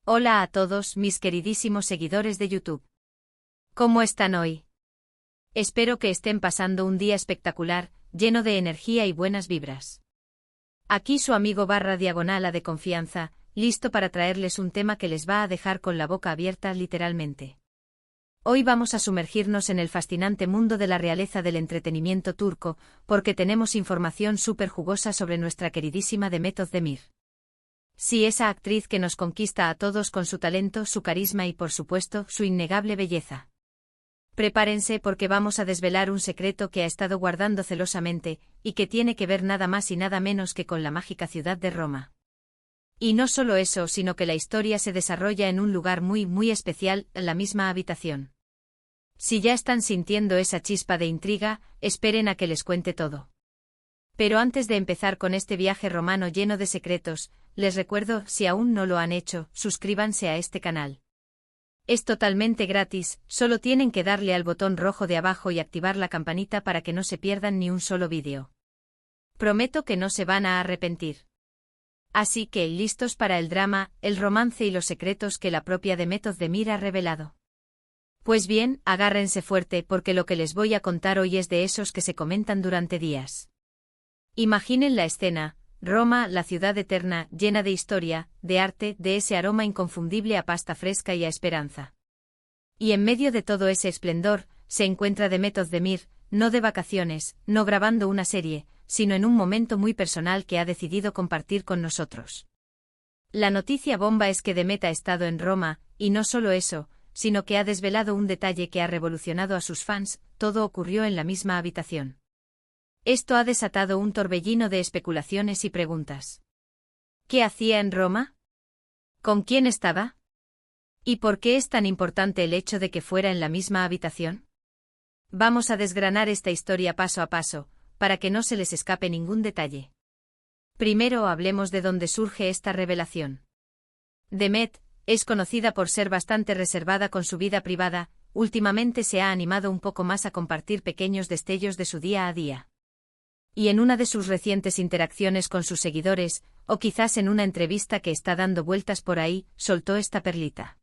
Hola a todos mis queridísimos seguidores de YouTube. ¿Cómo están hoy? Espero que estén pasando un día espectacular, lleno de energía y buenas vibras. Aquí su amigo /diagonal A de confianza, listo para traerles un tema que les va a dejar con la boca abierta literalmente. Hoy vamos a sumergirnos en el fascinante mundo de la realeza del entretenimiento turco, porque tenemos información súper jugosa sobre nuestra queridísima Demet Özdemir. Sí, esa actriz que nos conquista a todos con su talento, su carisma y por supuesto, su innegable belleza. Prepárense porque vamos a desvelar un secreto que ha estado guardando celosamente, y que tiene que ver nada más y nada menos que con la mágica ciudad de Roma. Y no solo eso, sino que la historia se desarrolla en un lugar muy especial, la misma habitación. Si ya están sintiendo esa chispa de intriga, esperen a que les cuente todo. Pero antes de empezar con este viaje romano lleno de secretos, les recuerdo, si aún no lo han hecho, suscríbanse a este canal. Es totalmente gratis, solo tienen que darle al botón rojo de abajo y activar la campanita para que no se pierdan ni un solo vídeo. Prometo que no se van a arrepentir. Así que, listos para el drama, el romance y los secretos que la propia Demet Özdemir ha revelado. Pues bien, agárrense fuerte porque lo que les voy a contar hoy es de esos que se comentan durante días. Imaginen la escena: Roma, la ciudad eterna, llena de historia, de arte, de ese aroma inconfundible a pasta fresca y a esperanza. Y en medio de todo ese esplendor, se encuentra Demet Özdemir, no de vacaciones, no grabando una serie, sino en un momento muy personal que ha decidido compartir con nosotros. La noticia bomba es que Demet ha estado en Roma, y no solo eso, sino que ha desvelado un detalle que ha revolucionado a sus fans: todo ocurrió en la misma habitación. Esto ha desatado un torbellino de especulaciones y preguntas. ¿Qué hacía en Roma? ¿Con quién estaba? ¿Y por qué es tan importante el hecho de que fuera en la misma habitación? Vamos a desgranar esta historia paso a paso, para que no se les escape ningún detalle. Primero hablemos de dónde surge esta revelación. Demet es conocida por ser bastante reservada con su vida privada, últimamente se ha animado un poco más a compartir pequeños destellos de su día a día. Y en una de sus recientes interacciones con sus seguidores, o quizás en una entrevista que está dando vueltas por ahí, soltó esta perlita.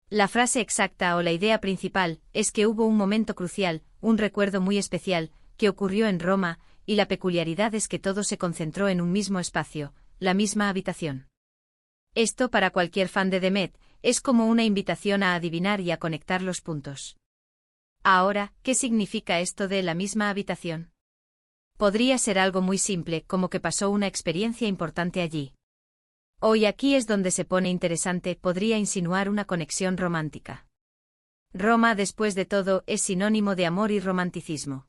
La frase exacta o la idea principal es que hubo un momento crucial, un recuerdo muy especial, que ocurrió en Roma, y la peculiaridad es que todo se concentró en un mismo espacio, la misma habitación. Esto, para cualquier fan de Demet, es como una invitación a adivinar y a conectar los puntos. Ahora, ¿qué significa esto de la misma habitación? Podría ser algo muy simple, como que pasó una experiencia importante allí. Hoy aquí es donde se pone interesante, podría insinuar una conexión romántica. Roma, después de todo, es sinónimo de amor y romanticismo.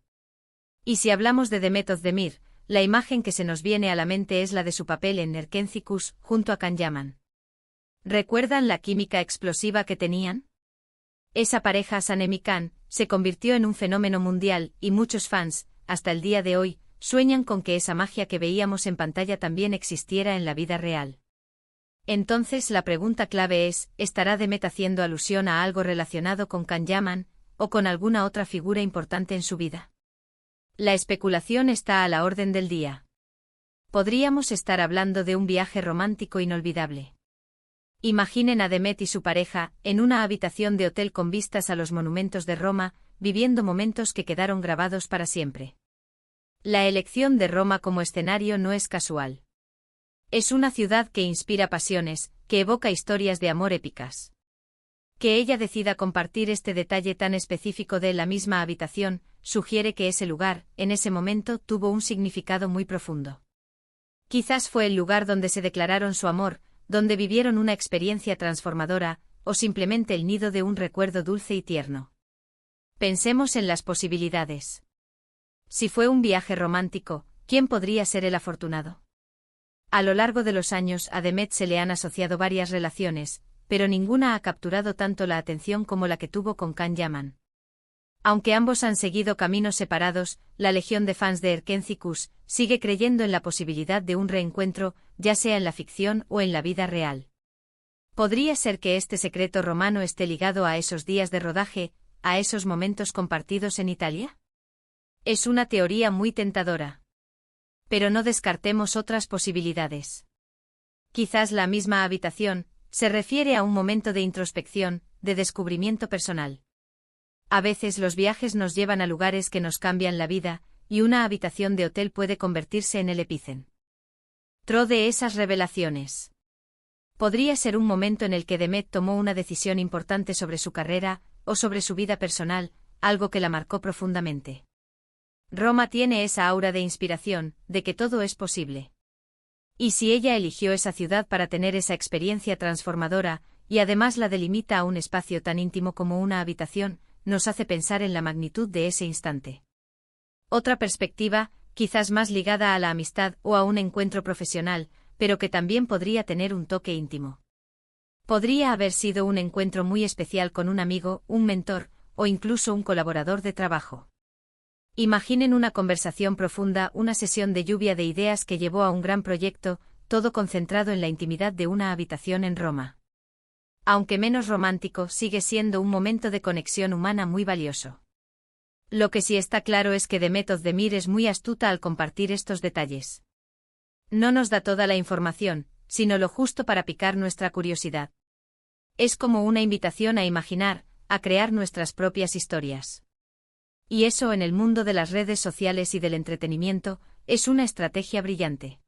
Y si hablamos de Demet Özdemir, la imagen que se nos viene a la mente es la de su papel en Erkenci Kuş, junto a Can Yaman. ¿Recuerdan la química explosiva que tenían? Esa pareja Sanem y Can se convirtió en un fenómeno mundial, y muchos fans, hasta el día de hoy, sueñan con que esa magia que veíamos en pantalla también existiera en la vida real. Entonces la pregunta clave es: ¿estará Demet haciendo alusión a algo relacionado con Can Yaman, o con alguna otra figura importante en su vida? La especulación está a la orden del día. Podríamos estar hablando de un viaje romántico inolvidable. Imaginen a Demet y su pareja, en una habitación de hotel con vistas a los monumentos de Roma, viviendo momentos que quedaron grabados para siempre. La elección de Roma como escenario no es casual. Es una ciudad que inspira pasiones, que evoca historias de amor épicas. Que ella decida compartir este detalle tan específico de la misma habitación, sugiere que ese lugar, en ese momento, tuvo un significado muy profundo. Quizás fue el lugar donde se declararon su amor, donde vivieron una experiencia transformadora, o simplemente el nido de un recuerdo dulce y tierno. Pensemos en las posibilidades. Si fue un viaje romántico, ¿quién podría ser el afortunado? A lo largo de los años a Demet se le han asociado varias relaciones, pero ninguna ha capturado tanto la atención como la que tuvo con Can Yaman. Aunque ambos han seguido caminos separados, la legión de fans de Erkenci Kuş sigue creyendo en la posibilidad de un reencuentro, ya sea en la ficción o en la vida real. ¿Podría ser que este secreto romano esté ligado a esos días de rodaje, a esos momentos compartidos en Italia? Es una teoría muy tentadora. Pero no descartemos otras posibilidades. Quizás la misma habitación, se refiere a un momento de introspección, de descubrimiento personal. A veces los viajes nos llevan a lugares que nos cambian la vida, y una habitación de hotel puede convertirse en el epicentro de esas revelaciones. Podría ser un momento en el que Demet tomó una decisión importante sobre su carrera, o sobre su vida personal, algo que la marcó profundamente. Roma tiene esa aura de inspiración, de que todo es posible. Y si ella eligió esa ciudad para tener esa experiencia transformadora, y además la delimita a un espacio tan íntimo como una habitación, nos hace pensar en la magnitud de ese instante. Otra perspectiva, quizás más ligada a la amistad o a un encuentro profesional, pero que también podría tener un toque íntimo. Podría haber sido un encuentro muy especial con un amigo, un mentor, o incluso un colaborador de trabajo. Imaginen una conversación profunda, una sesión de lluvia de ideas que llevó a un gran proyecto, todo concentrado en la intimidad de una habitación en Roma. Aunque menos romántico, sigue siendo un momento de conexión humana muy valioso. Lo que sí está claro es que Demet Özdemir es muy astuta al compartir estos detalles. No nos da toda la información, sino lo justo para picar nuestra curiosidad. Es como una invitación a imaginar, a crear nuestras propias historias. Y eso en el mundo de las redes sociales y del entretenimiento, es una estrategia brillante.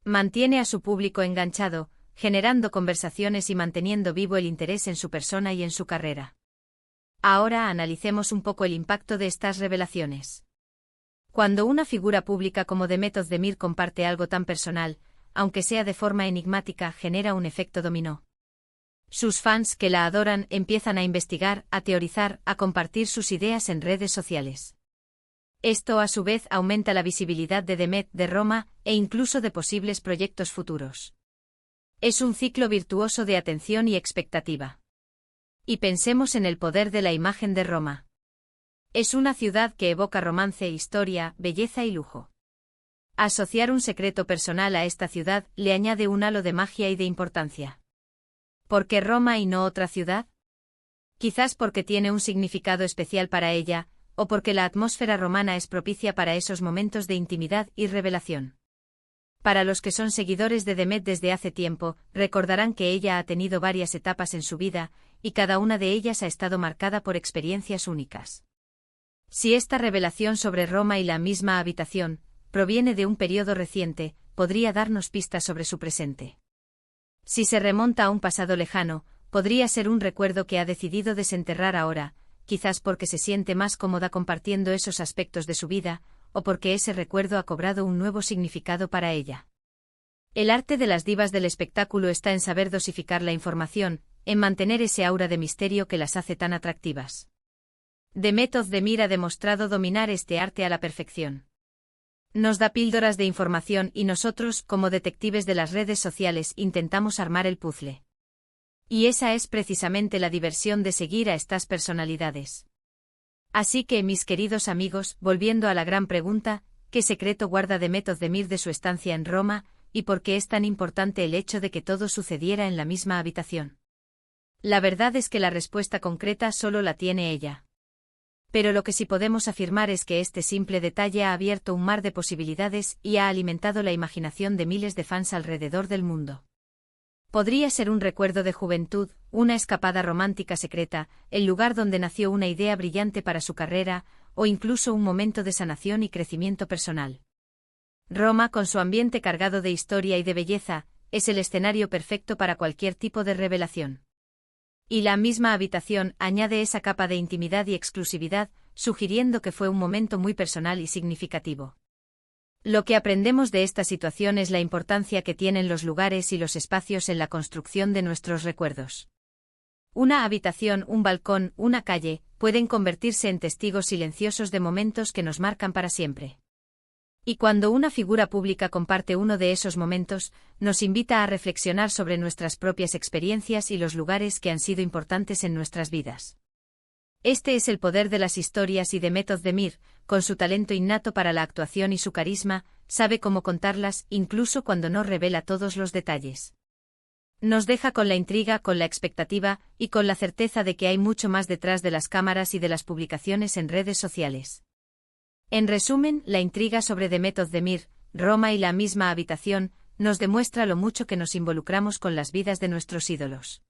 Mantiene a su público enganchado, generando conversaciones y manteniendo vivo el interés en su persona y en su carrera. Ahora analicemos un poco el impacto de estas revelaciones. Cuando una figura pública como Demet Özdemir comparte algo tan personal, aunque sea de forma enigmática, genera un efecto dominó. Sus fans que la adoran empiezan a investigar, a teorizar, a compartir sus ideas en redes sociales. Esto a su vez aumenta la visibilidad de Demet, de Roma, e incluso de posibles proyectos futuros. Es un ciclo virtuoso de atención y expectativa. Y pensemos en el poder de la imagen de Roma. Es una ciudad que evoca romance, historia, belleza y lujo. Asociar un secreto personal a esta ciudad le añade un halo de magia y de importancia. ¿Por qué Roma y no otra ciudad? Quizás porque tiene un significado especial para ella, o porque la atmósfera romana es propicia para esos momentos de intimidad y revelación. Para los que son seguidores de Demet desde hace tiempo, recordarán que ella ha tenido varias etapas en su vida, y cada una de ellas ha estado marcada por experiencias únicas. Si esta revelación sobre Roma y la misma habitación proviene de un periodo reciente, podría darnos pistas sobre su presente. Si se remonta a un pasado lejano, podría ser un recuerdo que ha decidido desenterrar ahora, quizás porque se siente más cómoda compartiendo esos aspectos de su vida, o porque ese recuerdo ha cobrado un nuevo significado para ella. El arte de las divas del espectáculo está en saber dosificar la información, en mantener ese aura de misterio que las hace tan atractivas. Demet Özdemir ha demostrado dominar este arte a la perfección. Nos da píldoras de información y nosotros, como detectives de las redes sociales, intentamos armar el puzzle. Y esa es precisamente la diversión de seguir a estas personalidades. Así que, mis queridos amigos, volviendo a la gran pregunta, ¿qué secreto guarda Demet Özdemir de su estancia en Roma, y por qué es tan importante el hecho de que todo sucediera en la misma habitación? La verdad es que la respuesta concreta solo la tiene ella. Pero lo que sí podemos afirmar es que este simple detalle ha abierto un mar de posibilidades y ha alimentado la imaginación de miles de fans alrededor del mundo. Podría ser un recuerdo de juventud, una escapada romántica secreta, el lugar donde nació una idea brillante para su carrera, o incluso un momento de sanación y crecimiento personal. Roma, con su ambiente cargado de historia y de belleza, es el escenario perfecto para cualquier tipo de revelación. Y la misma habitación añade esa capa de intimidad y exclusividad, sugiriendo que fue un momento muy personal y significativo. Lo que aprendemos de esta situación es la importancia que tienen los lugares y los espacios en la construcción de nuestros recuerdos. Una habitación, un balcón, una calle, pueden convertirse en testigos silenciosos de momentos que nos marcan para siempre. Y cuando una figura pública comparte uno de esos momentos, nos invita a reflexionar sobre nuestras propias experiencias y los lugares que han sido importantes en nuestras vidas. Este es el poder de las historias y Demet Özdemir, con su talento innato para la actuación y su carisma, sabe cómo contarlas, incluso cuando no revela todos los detalles. Nos deja con la intriga, con la expectativa, y con la certeza de que hay mucho más detrás de las cámaras y de las publicaciones en redes sociales. En resumen, la intriga sobre Demet Özdemir, Roma y la misma habitación, nos demuestra lo mucho que nos involucramos con las vidas de nuestros ídolos.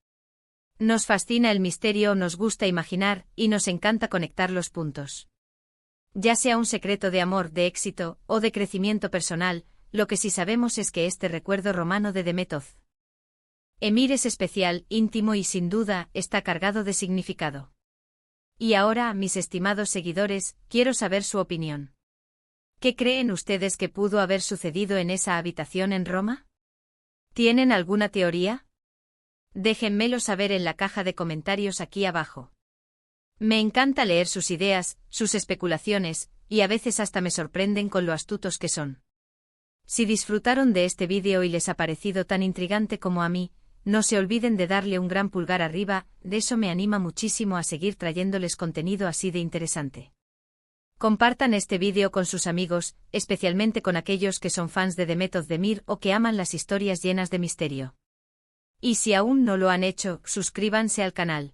Nos fascina el misterio, nos gusta imaginar, y nos encanta conectar los puntos. Ya sea un secreto de amor, de éxito, o de crecimiento personal, lo que sí sabemos es que este recuerdo romano de Demet Özdemir es especial, íntimo y sin duda, está cargado de significado. Y ahora, mis estimados seguidores, quiero saber su opinión. ¿Qué creen ustedes que pudo haber sucedido en esa habitación en Roma? ¿Tienen alguna teoría? Déjenmelo saber en la caja de comentarios aquí abajo. Me encanta leer sus ideas, sus especulaciones, y a veces hasta me sorprenden con lo astutos que son. Si disfrutaron de este vídeo y les ha parecido tan intrigante como a mí, no se olviden de darle un gran pulgar arriba, de eso me anima muchísimo a seguir trayéndoles contenido así de interesante. Compartan este vídeo con sus amigos, especialmente con aquellos que son fans de Demet Özdemir o que aman las historias llenas de misterio. Y si aún no lo han hecho, suscríbanse al canal.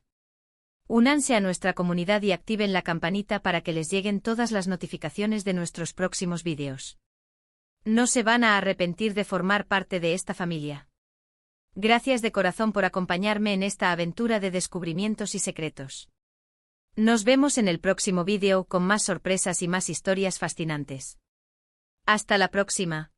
Únanse a nuestra comunidad y activen la campanita para que les lleguen todas las notificaciones de nuestros próximos vídeos. No se van a arrepentir de formar parte de esta familia. Gracias de corazón por acompañarme en esta aventura de descubrimientos y secretos. Nos vemos en el próximo vídeo con más sorpresas y más historias fascinantes. Hasta la próxima.